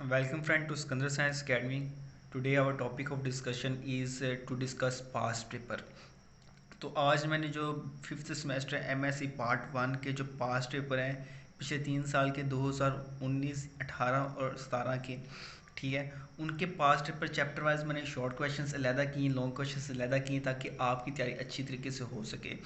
Welcome friend to Skandar Science Academy. Today our topic of discussion is to discuss past paper. तो आज मैंने जो fifth semester MSc part one के जो past paper हैं पिछले 3 साल के 2019, 18 और 17 के, ठीक है, उनके पास्ट पेपर चैप्टर वाइज मैंने शॉर्ट क्वेश्चंस अलहदा किए, लॉन्ग क्वेश्चंस अलहदा किए ताकि आपकी तैयारी अच्छी तरीके से हो सके।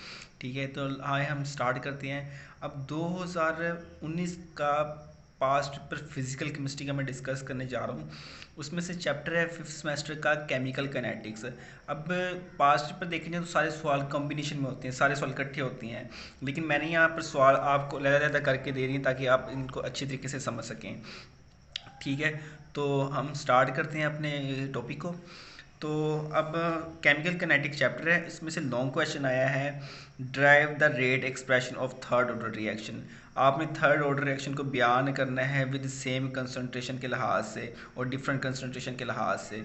ठीक है, तो आए हम स्टार्ट करते हैं। अब 2019 का पास्ट पेपर फिजिकल केमिस्ट्री का मैं डिस्कस करने जा रहा हूँ। उसमें से चैप्टर है फिफ्थ सेमेस्टर का केमिकल काइनेटिक्स। अब पास्ट पेपर देखेंगे तो सारे सवाल कॉम्बिनेशन में होते हैं, सारे सवाल इकट्ठे होते हैं, लेकिन मैंने यहाँ पर सवाल आपको अलग-अलग करके दे रही हैं ताकि आप इनको अच्छी तरीके से समझ सकें। ठीक है, तो हम स्टार्ट करते हैं अपने टॉपिक को। तो अब केमिकल काइनेटिक चैप्टर है, इसमें से लॉन्ग क्वेश्चन आया है, drive the rate expression of third order reaction. आपने थर्ड ऑर्डर रिएक्शन को बयान करना है विद सेम कंसंट्रेशन के लिहाज से और डिफरेंट कंसंट्रेशन के लिहाज से।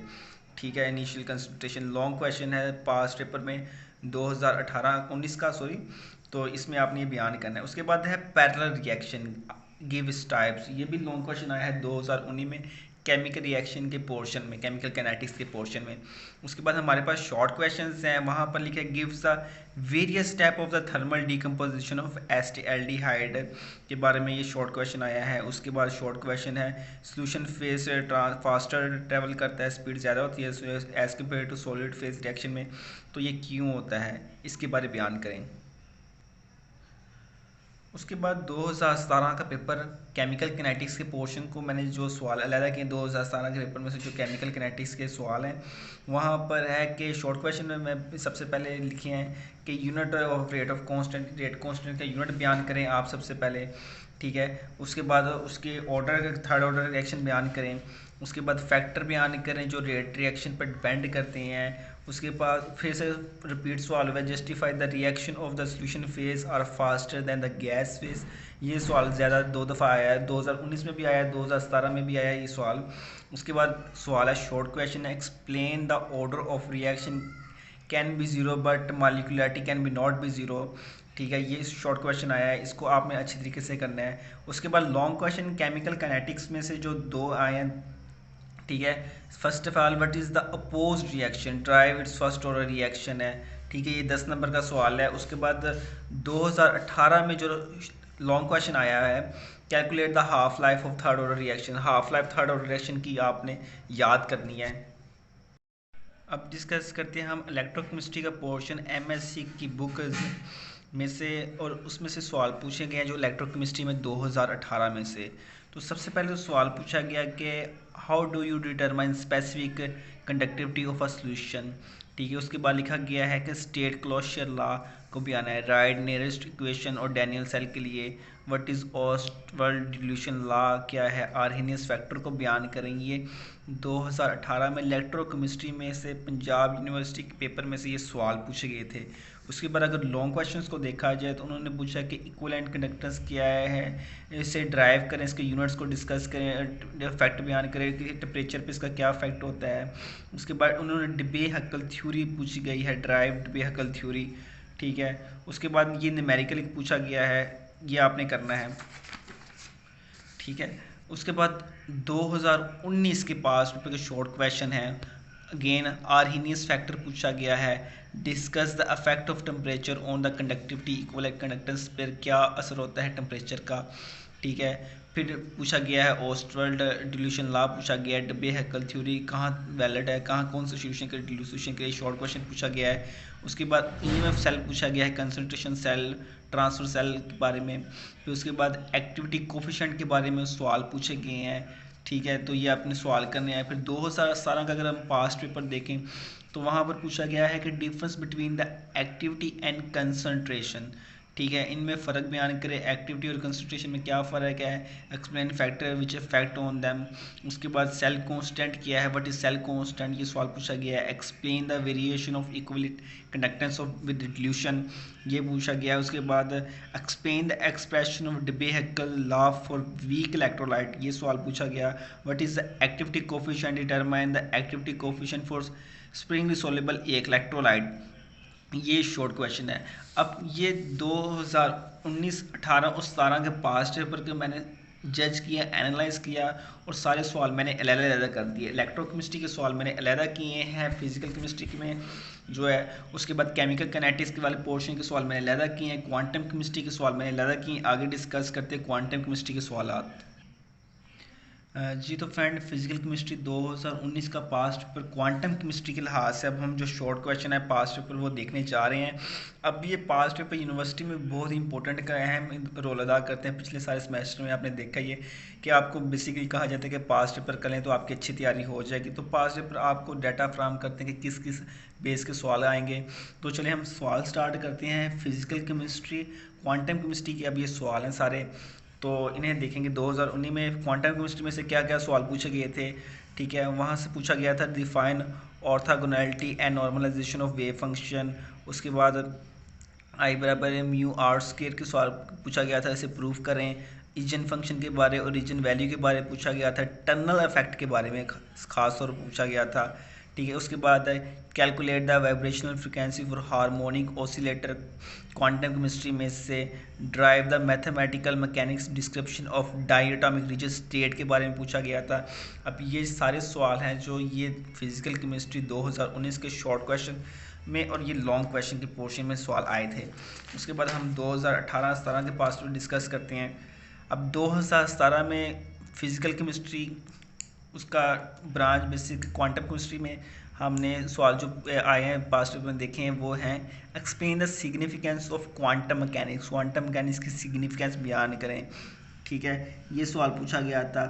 ठीक है, इनिशियल कंसंट्रेशन लॉन्ग क्वेश्चन है पास्ट पेपर में 2018-19 का, सॉरी। तो इसमें आपने ये बयान करना है। उसके बाद है पैरेलल रिएक्शन, गिव टाइप्स। ये भी लॉन्ग क्वेश्चन आया है 2019 में केमिकल रिएक्शन के पोर्शन में, केमिकल काइनेटिक्स के पोर्शन में। उसके बाद हमारे पास शॉर्ट क्वेश्चंस हैं, वहाँ पर लिखा है gives the various step of the thermal decomposition of aldehyde के बारे में ये शॉर्ट क्वेश्चन आया है। उसके बाद शॉर्ट क्वेश्चन है सोल्यूशन फेज फास्टर ट्रेवल करता है, स्पीड ज़्यादा होती है as compare to solid phase reaction में, तो ये क्यों होता है, इसके बारे में बयान करें। उसके बाद 2017 का पेपर केमिकल किनेटिक्स के पोर्शन को मैंने जो सवाल अलग किए 2017 के पेपर में से, जो केमिकल किनेटिक्स के सवाल हैं वहाँ पर है कि शॉर्ट क्वेश्चन में मैं सबसे पहले लिखे हैं कि unit of rate of constant, rate constant का यूनिट बयान करें आप सबसे पहले। ठीक है, उसके बाद उसके ऑर्डर, थर्ड ऑर्डर रिएक्शन बयान करें। उसके बाद फैक्टर बयान करें जो रेट रिएक्शन पर डिपेंड करते हैं। उसके बाद फिर से रिपीट सवाल हुआ, justify the reaction of the solution phase are faster than the gas phase. ये सवाल ज़्यादा 2 दफ़ा आया है, 2019 में भी आया है, 2017 में भी आया है ये सवाल। उसके बाद सवाल है शॉर्ट क्वेश्चन है, explain the order of reaction can be zero but molecularity can be not be zero. ठीक है, ये शॉर्ट क्वेश्चन आया है, इसको आपने अच्छी तरीके से करना है। उसके बाद लॉन्ग क्वेश्चन केमिकल काइनेटिक्स में से जो 2 आए हैं, ठीक है, first of all what is the opposed reaction, drive it's first order reaction है। ठीक है, ये 10 नंबर का सवाल है। उसके बाद 2018 में जो लॉन्ग क्वेश्चन आया है, calculate the half life of third order reaction. Half life third order reaction की आपने याद करनी है। अब डिस्कस करते हैं हम इलेक्ट्रोकेमिस्ट्री का पोर्शन एमएससी की बुक में से, और उसमें से सवाल पूछे गए हैं जो इलेक्ट्रोकेमिस्ट्री में 2018 में से। तो सबसे पहले तो सवाल पूछा गया कि how do you determine specific conductivity of a solution. ठीक है, उसके बाद लिखा गया है कि स्टेट क्लोजर लॉ को भी आना है, राइट नियरेस्ट इक्वेशन और डैनियल सेल के लिए व्हाट इज़ ऑस्टवर्ल्ड डिल्यूशन लॉ क्या है, आर्हेनियस फैक्टर को बयान करेंगे। 2018 में इलेक्ट्रोकेमिस्ट्री में से पंजाब यूनिवर्सिटी के पेपर में से ये सवाल पूछे गए थे। उसके बाद अगर लॉन्ग क्वेश्चंस को देखा जाए तो उन्होंने पूछा कि इक्विवेलेंट कंडक्टेंस क्या है, इसे ड्राइव करें, इसके यूनिट्स को डिस्कस करें, फैक्ट बयान करें कि टेम्परेचर पे इसका क्या इफेक्ट होता है। उसके बाद उन्होंने डिबे हकल थ्योरी पूछी गई है, ड्राइव डिबे हकल थ्योरी। ठीक है, उसके बाद ये न्यूमेरिकल पूछा गया है, ये आपने करना है। ठीक है, उसके बाद 2019 के पास पेपर के शॉर्ट क्वेश्चन है, अगेन आर्हेनियस फैक्टर पूछा गया है, discuss the effect of temperature on the conductivity, equivalent conductance पर क्या असर होता है टेम्परेचर का। ठीक है, फिर पूछा गया है ऑस्टवर्ल्ड डिल्यूशन लॉ पूछा गया है, डबे हैकल थ्योरी कहाँ वैलिड है, कहाँ कौन सा सोल्यूशन के डिल्यूशन के लिए शॉर्ट क्वेश्चन पूछा गया है। उसके बाद ईएमएफ सेल पूछा गया है, कंसंट्रेशन सेल, ट्रांसफर सेल के बारे में। फिर उसके बाद एक्टिविटी कोफिशिएंट के बारे में सवाल पूछे गए हैं। ठीक है, तो ये आपने सवाल करने हैं। फिर 2017 का अगर हम पास्ट पेपर देखें तो वहाँ पर पूछा गया है कि difference between the activity and concentration. ठीक है, इनमें फ़र्क बयान करें, एक्टिविटी और कंसंट्रेशन में क्या फ़र्क है, explain factor which effect on them. उसके बाद सेल कांस्टेंट क्या है, व्हाट इज सेल कांस्टेंट, ये सवाल पूछा गया है। Explain the variation of equivalent conductance of with dilution, ये पूछा गया है। उसके बाद एक्सप्लेन द एक्सप्रेशन ऑफ डबे हैकल लॉ फॉर वीक इलेक्ट्रोलाइट, ये सवाल पूछा गया। What is the activity coefficient, determine the activity coefficient for Sprüngli soluble electrolyte, ये शॉर्ट क्वेश्चन है। अब ये 2019, 18 और 17 के पास्ट पेपर के मैंने जज किया, एनालाइज किया और सारे सवाल मैंने अलग-अलग कर दिए। इलेक्ट्रोकेमिस्ट्री के सवाल मैंने अलग किए हैं, फिजिकल केमिस्ट्री में जो है, उसके बाद केमिकल काइनेटिक्स के वाले पोर्शन के सवाल मैंने अलग किए हैं, क्वांटम केमिस्ट्री के सवाल मैंने अलग किए हैं। आगे डिस्कस करते हैं क्वांटम केमिस्ट्री के सवालात। जी तो फ्रेंड, फिजिकल केमिस्ट्री 2019 का पास्ट पेपर क्वांटम केमिस्ट्री के लिहाज से अब हम जो शॉर्ट क्वेश्चन है पास्ट पेपर वो देखने जा रहे हैं। अब ये पास्ट पेपर यूनिवर्सिटी में बहुत ही इंपॉर्टेंट का अहम रोल अदा करते हैं। पिछले सारे सेमेस्टर में आपने देखा ही है कि आपको बेसिकली कहा जाता है कि पास्ट पेपर कर लें तो आपकी अच्छी तैयारी हो जाएगी। तो पास्ट पेपर आपको डाटा फ्राहम करते हैं कि किस किस बेस के सवाल आएंगे। तो चलिए हम सवाल स्टार्ट करते हैं। फिजिकल केमिस्ट्री, क्वांटम केमिस्ट्री के अब ये सवाल हैं सारे, तो इन्हें देखेंगे। 2019 में क्वांटम केमिस्ट्री में से क्या क्या सवाल पूछे गए थे, ठीक है। वहाँ से पूछा गया था define orthogonality and normalization of wave function. उसके बाद आई बराबर म्यू आर स्क्वायर के सवाल पूछा गया था, इसे प्रूफ करें। इजन फंक्शन के बारे और इजन वैल्यू के बारे में पूछा गया था। टनल इफेक्ट के बारे में खास तौर पर पूछा गया था, ठीक है। उसके बाद calculate the vibrational frequency for harmonic oscillator. Quantum chemistry में से derive the mathematical mechanics description of diatomic region state के बारे में पूछा गया था। अब ये सारे सवाल हैं जो ये फिजिकल केमिस्ट्री 2019 के शॉर्ट क्वेश्चन में और ये लॉन्ग क्वेश्चन के पोर्शन में सवाल आए थे। उसके बाद हम 2018-17 के पास डिस्कस करते हैं। अब 2017 में फिजिकल केमिस्ट्री उसका ब्रांच बेसिक क्वांटम केमिस्ट्री में हमने सवाल जो आए हैं पास्ट में देखे हैं वो हैं explain the significance of quantum mechanics. Quantum mechanics की सिग्निफिकेंस बयान करें, ठीक है। ये सवाल पूछा गया था।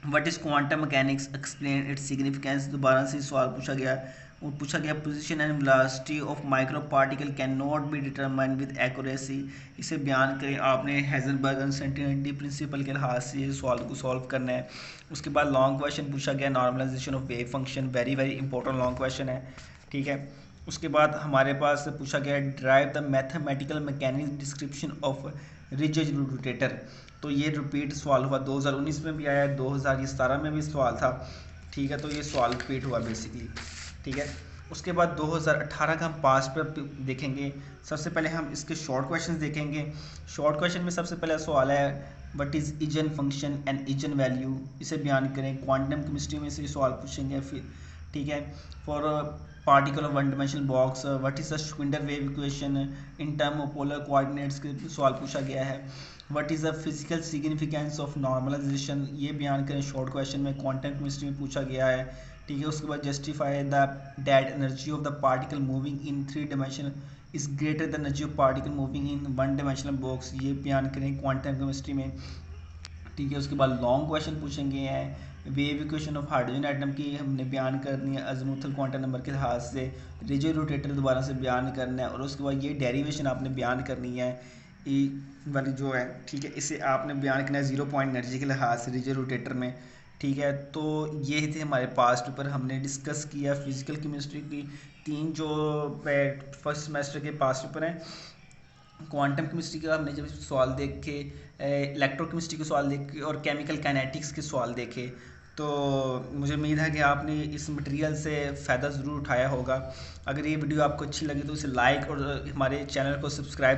What is quantum mechanics, explain its significance. दोबारा से सवाल पूछा गया और पूछा गया position and velocity of micro particle can not be determined with accuracy. इसे बयान करें। आपने हेजलबर्ग अनसर्टेनिटी प्रिंसिपल के लिहाज से ये सवाल को सॉल्व करना है। उसके बाद लॉन्ग क्वेश्चन पूछा गया normalization of wave function, very very important long question है, ठीक है। उसके बाद हमारे पास पूछा गया derive the mathematical mechanics description of rigid rotator. तो ये रिपीट सवाल हुआ, 2019 में भी आया, 2017 में भी सवाल था, ठीक है। तो ये सवाल रिपीट हुआ बेसिकली, ठीक है। उसके बाद 2018 का हम पास्ट पर देखेंगे। सबसे पहले हम इसके शॉर्ट क्वेश्चन देखेंगे। शॉर्ट क्वेश्चन में सबसे पहला सवाल है what is eigen function and eigen value, इसे बयान करें। क्वांटम केमिस्ट्री में से सवाल पूछेंगे फिर, ठीक है। For particle of one dimensional box what is the श्विंडर wave equation in term of polar coordinates के सवाल पूछा गया है। What is the physical significance of normalization, ये बयान करें शॉर्ट क्वेश्चन में, क्वांटम केमिस्ट्री में पूछा गया है, ठीक है। उसके बाद justify the that energy of the particle moving in 3 dimension is greater the energy of particle moving in 1 dimensional box, ये बयान करें क्वांटम केमिस्ट्री में, ठीक है। उसके बाद लॉन्ग क्वेश्चन पूछेंगे हैं wave equation of hydrogen atom की हमने बयान करनी है अज़मुथल क्वांटम नंबर के लिहाज से। रिजिड रोटेटर दोबारा से बयान करना है और उसके बाद ये डेरिवेशन आपने बयान करनी है ई वाली जो है, ठीक है। इसे आपने बयान करना है 0 पॉइंट एनर्जी के लिहाज से रिजिड रोटेटर में, ठीक है। तो ये थे हमारे पास्ट पेपर, हमने डिस्कस किया फिजिकल केमिस्ट्री की 3 जो फर्स्ट सेमेस्टर के पास्ट पेपर हैं। क्वांटम केमिस्ट्री का हमने जब सवाल देखे, इलेक्ट्रोकेमिस्ट्री के सवाल देखे और केमिकल काइनेटिक्स के सवाल देखे, तो मुझे उम्मीद है कि आपने इस मटेरियल से फ़ायदा ज़रूर उठाया होगा। अगर ये वीडियो आपको अच्छी लगी तो इसे लाइक और हमारे चैनल को सब्सक्राइब